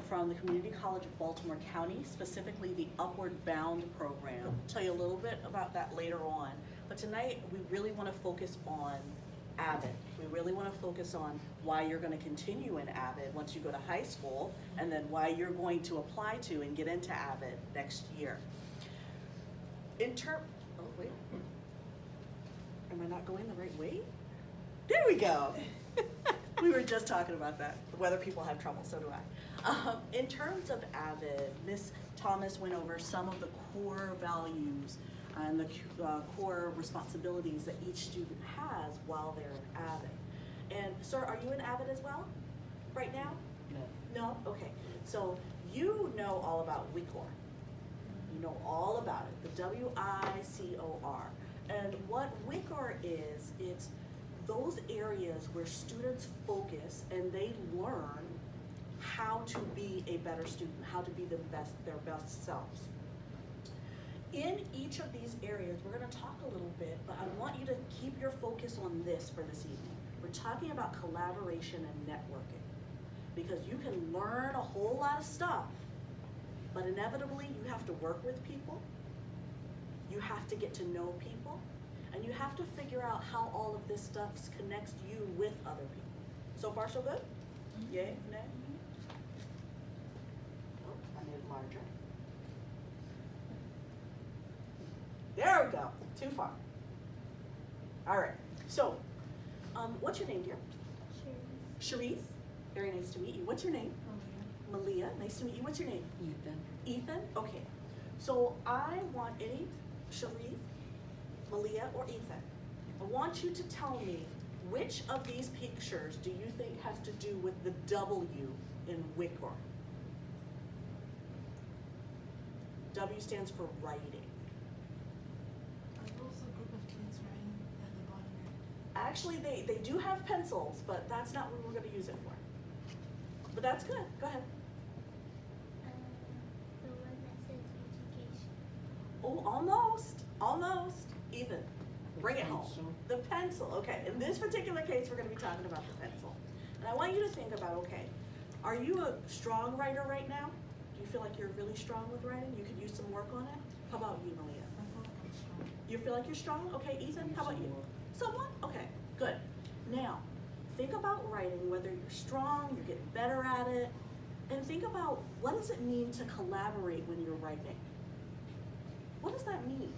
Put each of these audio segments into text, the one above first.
from the Community College of Baltimore County, specifically the Upward Bound program. I'll tell you a little bit about that later on. But tonight, we really want to focus on Avid. We really want to focus on why you're going to continue in Avid once you go to high school, and then why you're going to apply to and get into Avid next year. Oh wait, am I not going the right way? There we go. We were just talking about that, whether people have trouble, so do I. In terms of Avid, Ms. Thomas went over some of the core values and the core responsibilities that each student has while they're in Avid. And sir, are you in Avid as well, right now? No. No? Okay. So you know all about WICOR. You know all about it, the WICOR. And what WICOR is, it's those areas where students focus and they learn how to be a better student, how to be their best selves. In each of these areas, we're going to talk a little bit, but I want you to keep your focus on this for this evening. We're talking about collaboration and networking, because you can learn a whole lot of stuff, but inevitably you have to work with people, you have to get to know people, and you have to figure out how all of this stuff connects you with other people. So far, so good? Yay? Nay? Oh, I made it larger. There we go. Too far. All right. So, what's your name, dear? Cherise. Very nice to meet you. What's your name? Malia. Nice to meet you. What's your name? Ethan. Ethan? Okay. So I want Cherise, Malia, or Ethan. I want you to tell me which of these pictures do you think has to do with the W in WICOR? W stands for writing. Are those a group of kids writing at the bottom right? Actually, they do have pencils, but that's not what we're going to use it for. But that's good. Go ahead. The one that says education. Oh, almost. Almost. Ethan, bring it home. The pencil. Okay. In this particular case, we're going to be talking about the pencil. And I want you to think about, okay, are you a strong writer right now? Do you feel like you're really strong with writing? You could use some work on it? How about you, Malia? I feel like I'm strong. You feel like you're strong? Okay, Ethan, how about you? Somewhat? Okay, good. Now, think about writing, whether you're strong, you're getting better at it, and think about what does it mean to collaborate when you're writing? What does that mean?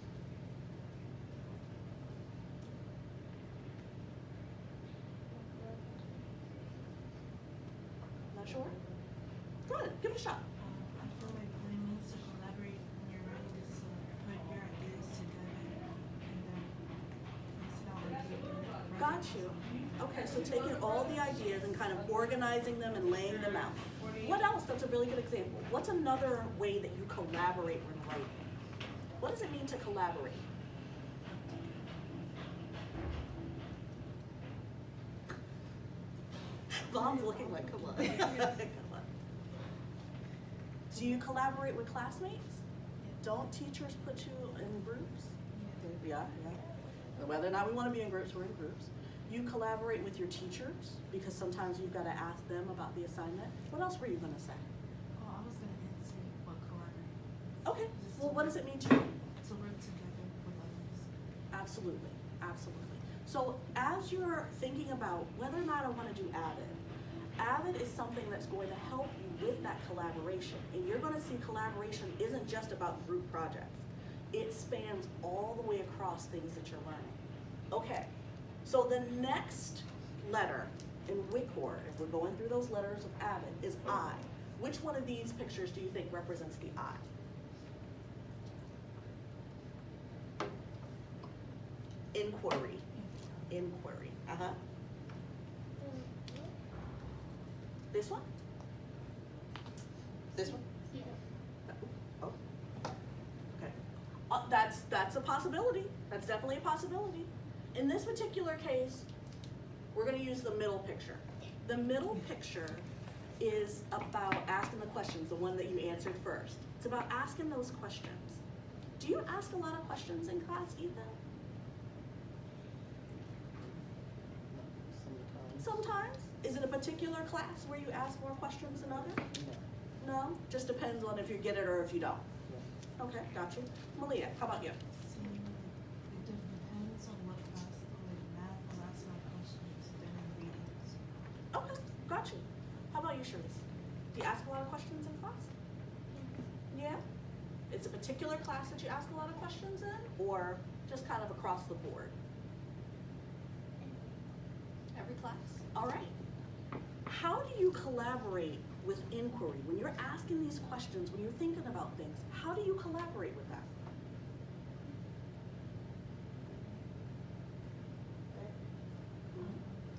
Not sure? Go ahead, give it a shot. I feel like what it means to collaborate when you're writing is to put your ideas together and then place it out on paper. Got you. Okay, so taking all the ideas and kind of organizing them and laying them out. What else? That's a really good example. What's another way that you collaborate when writing? What does it mean to collaborate? Mom's looking like, come on. Come on. Do you collaborate with classmates? Don't teachers put you in groups? Yeah. Whether or not we want to be in groups, we're in groups. You collaborate with your teachers because sometimes you've got to ask them about the assignment. What else were you going to say? Oh, I was going to answer what collaborate. Okay, well, what does it mean to you? To work together with others. Absolutely, absolutely. So as you're thinking about whether or not I want to do Avid, Avid is something that's going to help you with that collaboration. And you're going to see collaboration isn't just about group projects. It spans all the way across things that you're learning. Okay, so the next letter in WICOR, if we're going through those letters of Avid, is I. Which one of these pictures do you think represents the I? Inquiry. Inquiry. Uh-huh. This one? This one? Yeah. Oh. Okay. That's a possibility. That's definitely a possibility. In this particular case, we're going to use the middle picture. The middle picture is about asking the questions, the one that you answered first. It's about asking those questions. Do you ask a lot of questions in class, Ethan? Sometimes. Sometimes. Is it a particular class where you ask more questions than others? No. Just depends on if you get it or if you don't. Okay, got you. Malia, how about you? See, it depends on what class, like math, I'll ask my questions, then in readings. Okay, got you. How about you, Sharice? Do you ask a lot of questions in class? Yeah? It's a particular class that you ask a lot of questions in, or just kind of across the board? Every class? All right. How do you collaborate with inquiry? When you're asking these questions, when you're thinking about things, how do you collaborate with that?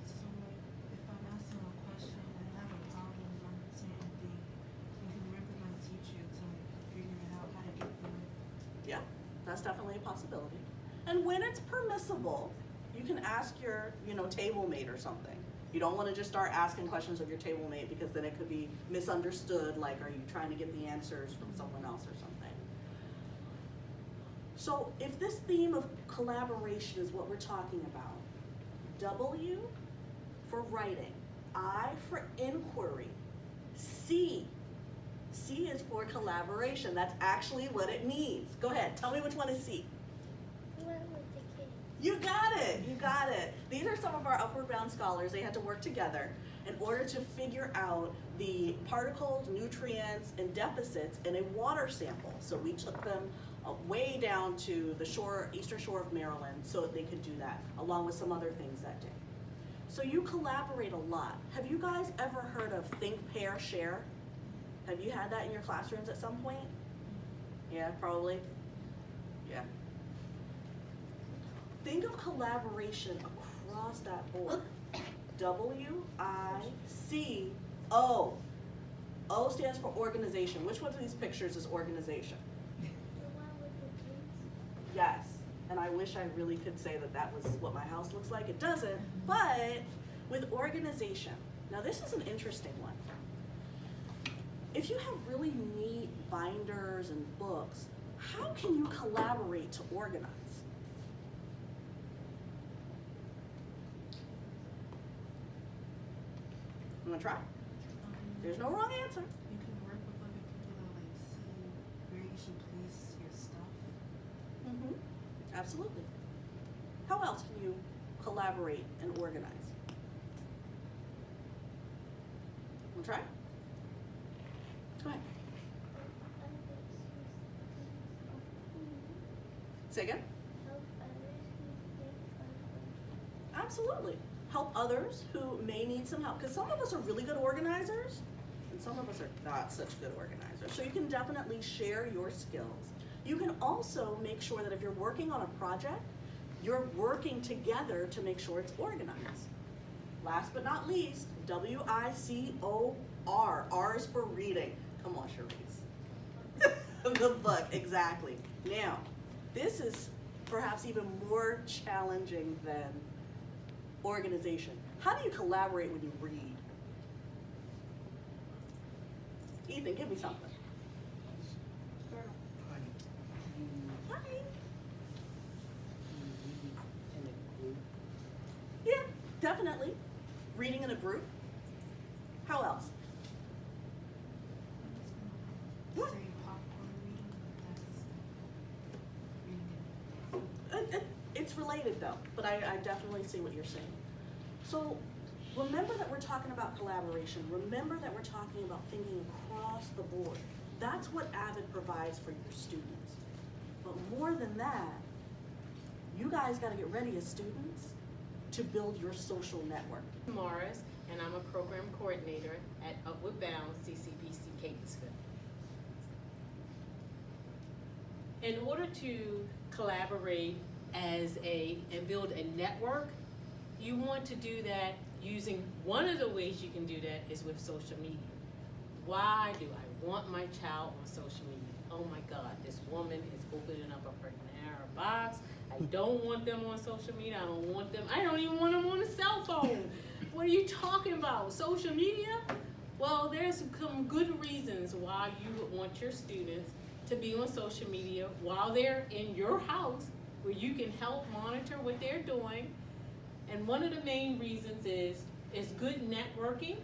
So like, if I'm asking a question and I have a problem understanding a thing, you can work with my teacher to like figure out how to get through it. Yeah, that's definitely a possibility. And when it's permissible, you can ask your, table mate or something. You don't want to just start asking questions of your table mate because then it could be misunderstood, like are you trying to get the answers from someone else or something. So if this theme of collaboration is what we're talking about, W for writing, I for inquiry, C is for collaboration. That's actually what it means. Go ahead, tell me which one is C. What with the kids? You got it, you got it. These are some of our Upward Bound scholars. They had to work together in order to figure out the particles, nutrients, and deficits in a water sample. So we took them way down to the eastern shore of Maryland so that they could do that, along with some other things that day. So you collaborate a lot. Have you guys ever heard of think, pair, share? Have you had that in your classrooms at some point? Yeah, probably. Yeah. Think of collaboration across that board. W-I-C-O. O stands for organization. Which one of these pictures is organization? The one with the kids? Yes. And I wish I really could say that that was what my house looks like. It doesn't. But with organization. Now this is an interesting one. If you have really neat binders and books, how can you collaborate to organize? You wanna try? There's no wrong answer. You can work with other people to like see where you should place your stuff. Mm-hmm. Absolutely. How else can you collaborate and organize? Wanna try? Go ahead. Say again? Help others who think like Absolutely. Help others who may need some help. Because some of us are really good organizers, and some of us are not such good organizers. So you can definitely share your skills. You can also make sure that if you're working on a project, you're working together to make sure it's organized. Last but not least, W-I-C-O-R. R is for reading. Come on, Sharice. The book, exactly. Now, this is perhaps even more challenging than organization. How do you collaborate when you read? Ethan, give me something. Hi. Yeah, definitely. Reading in a group. How else? What? Say popcorn reading, that's reading. It's related though, but I definitely see what you're saying. So remember that we're talking about collaboration. Remember that we're talking about thinking across the board. That's what Avid provides for your students. But more than that, you guys gotta get ready as students to build your social network. Morris, and I'm a program coordinator at Upward Bound CCBC Catonsville. In order to collaborate and build a network, you want to do that using, one of the ways you can do that is with social media. Why do I want my child on social media? Oh my God, this woman is opening up a Panera box. I don't want them on social media. I don't even want them on a cell phone. What are you talking about? Social media? Well, there's some good reasons why you would want your students to be on social media while they're in your house, where you can help monitor what they're doing. And one of the main reasons is good networking,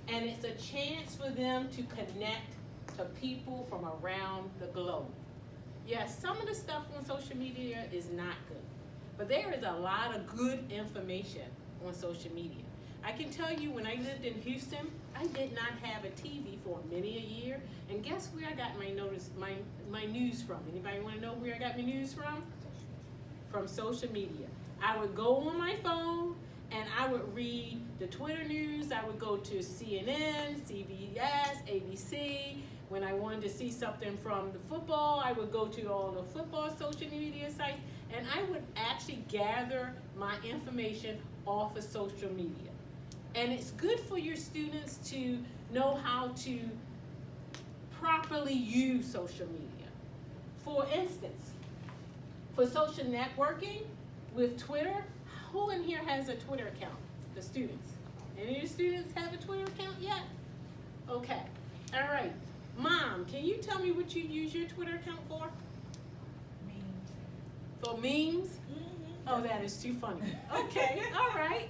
and it's a chance for them to connect to people from around the globe. Yes, some of the stuff on social media is not good, but there is a lot of good information on social media. I can tell you, when I lived in Houston, I did not have a TV for many a year, and guess where I got my news from? Anybody want to know where I got my news from? From social media. I would go on my phone and I would read the Twitter news. I would go to CNN, CBS, ABC. When I wanted to see something from the football, I would go to all the football social media sites, and I would actually gather my information off of social media. And it's good for your students to know how to properly use social media. For instance, for social networking with Twitter, who in here has a Twitter account? The students. Any of the students have a Twitter account yet? Okay. All right. Mom, can you tell me what you use your Twitter account for? Memes. For memes? Oh, that is too funny. Okay. All right.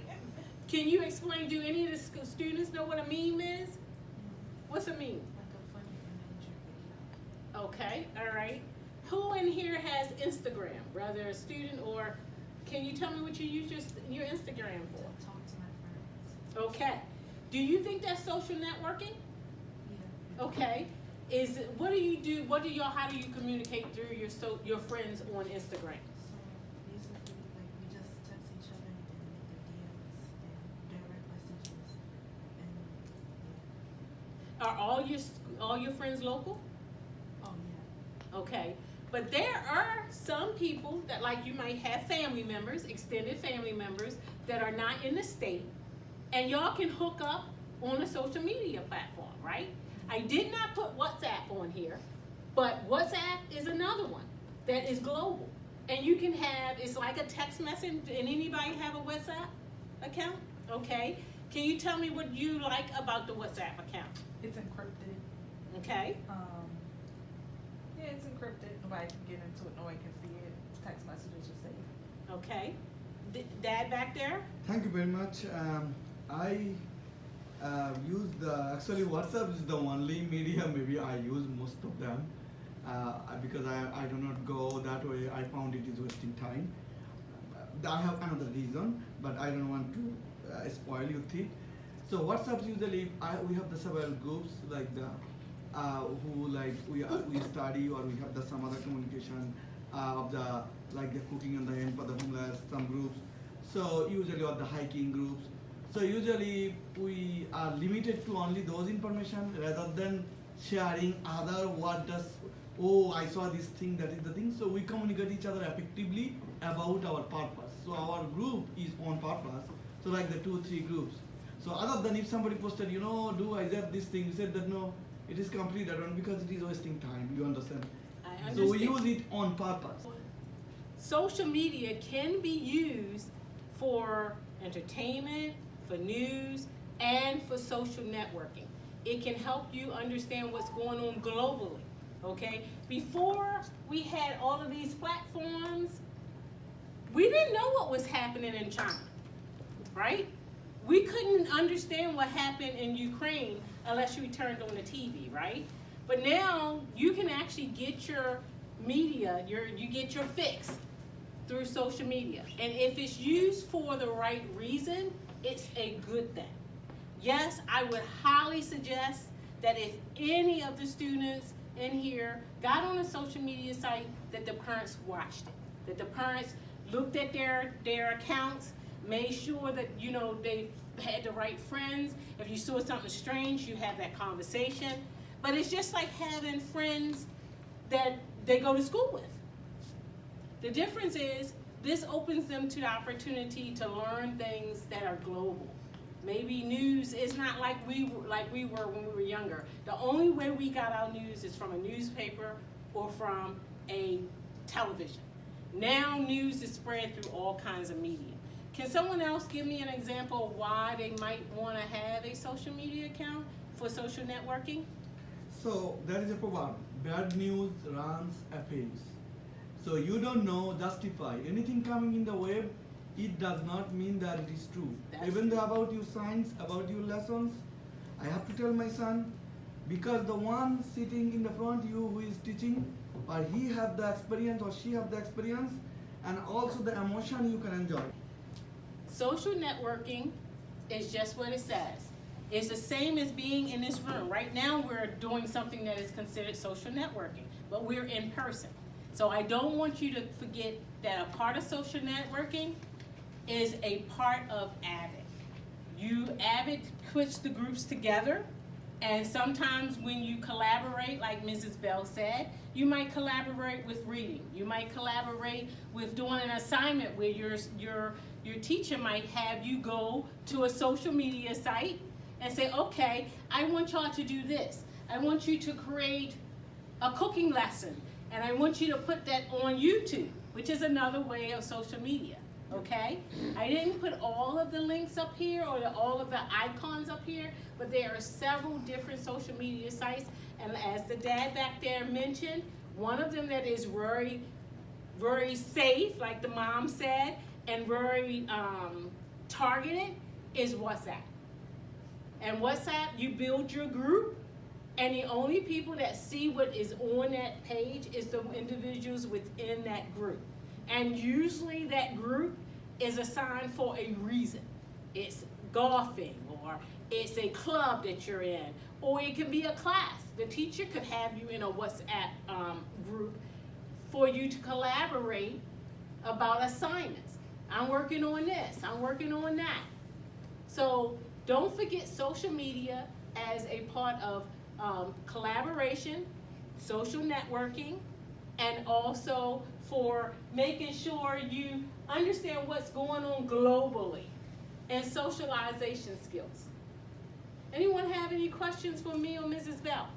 Can you explain, do any of the students know what a meme is? What's a meme? Like a funny image or video. Okay, all right. Who in here has Instagram, whether a student or, can you tell me what you use your Instagram for? To talk to my friends. Okay. Do you think that's social networking? Yeah. Okay. What do you do, how do you communicate through your friends on Instagram? So basically, like, we just text each other in the DMs and direct messages, and yeah. Are all your friends local? Oh yeah. Okay. But there are some people that, like, you might have family members, extended family members, that are not in the state, and y'all can hook up on a social media platform, right? I did not put WhatsApp on here, but WhatsApp is another one that is global. And you can have, it's like a text message, and anybody have a WhatsApp account? Okay. Can you tell me what you like about the WhatsApp account? It's encrypted. Okay. Yeah, it's encrypted. Nobody can get into it. Nobody can see it. Text messages are safe. Okay. Dad back there? Thank you very much. I use actually WhatsApp is the only media maybe I use most of them because I do not go that way. I found it is wasting time. I have another reason, but I don't want to spoil your thing. So WhatsApp usually we have the several groups like the who like we study, or we have the some other communication of the like the cooking and the end for the homeless, some groups. So usually or the hiking groups. So usually we are limited to only those information rather than sharing other I saw this thing, that is the thing. So we communicate each other effectively about our purpose. So our group is on purpose. So like the 2-3 groups. So other than if somebody posted, do I get this thing? You said that no, it is complete different because it is wasting time. You understand? I understand. So we use it on purpose. Social media can be used for entertainment, for news, and for social networking. It can help you understand what's going on globally, okay? Before we had all of these platforms, we didn't know what was happening in China, right? We couldn't understand what happened in Ukraine unless you turned on the TV, right? But now you can actually get your media, you get your fix through social media. And if it's used for the right reason, it's a good thing. Yes, I would highly suggest that if any of the students in here got on a social media site, that the parents watched it, that the parents looked at their accounts, made sure that they had the right friends. If you saw something strange, you have that conversation. But it's just like having friends that they go to school with. The difference is this opens them to the opportunity to learn things that are global. Maybe news is not like we were when we were younger. The only way we got our news is from a newspaper or from a television. Now news is spread through all kinds of media. Can someone else give me an example of why they might want to have a social media account for social networking? So there is a proverb: bad news runs apace. So you don't know, justify. Anything coming in the web, it does not mean that it is true. Even though about your science, about your lessons, I have to tell my son because the one sitting in the front you who is teaching, or he have the experience or she have the experience, and also the emotion you can enjoy. Social networking is just what it says. It's the same as being in this room. Right now, we're doing something that is considered social networking, but we're in person. So I don't want you to forget that a part of social networking is a part of Avid. Avid puts the groups together, and sometimes when you collaborate, like Mrs. Bell said, you might collaborate with reading. You might collaborate with doing an assignment where your teacher might have you go to a social media site and say, okay, I want y'all to do this. I want you to create a cooking lesson, and I want you to put that on YouTube, which is another way of social media, okay? I didn't put all of the links up here or all of the icons up here, but there are several different social media sites, and as the dad back there mentioned, one of them that is very, very safe, like the mom said, and very targeted is WhatsApp. And WhatsApp, you build your group, and the only people that see what is on that page is the individuals within that group. And usually that group is assigned for a reason. It's golfing, or it's a club that you're in, or it can be a class. The teacher could have you in a WhatsApp group for you to collaborate about assignments. I'm working on this, I'm working on that. So don't forget social media as a part of collaboration, social networking, and also for making sure you understand what's going on globally, and socialization skills. Anyone have any questions for me or Mrs. Bell?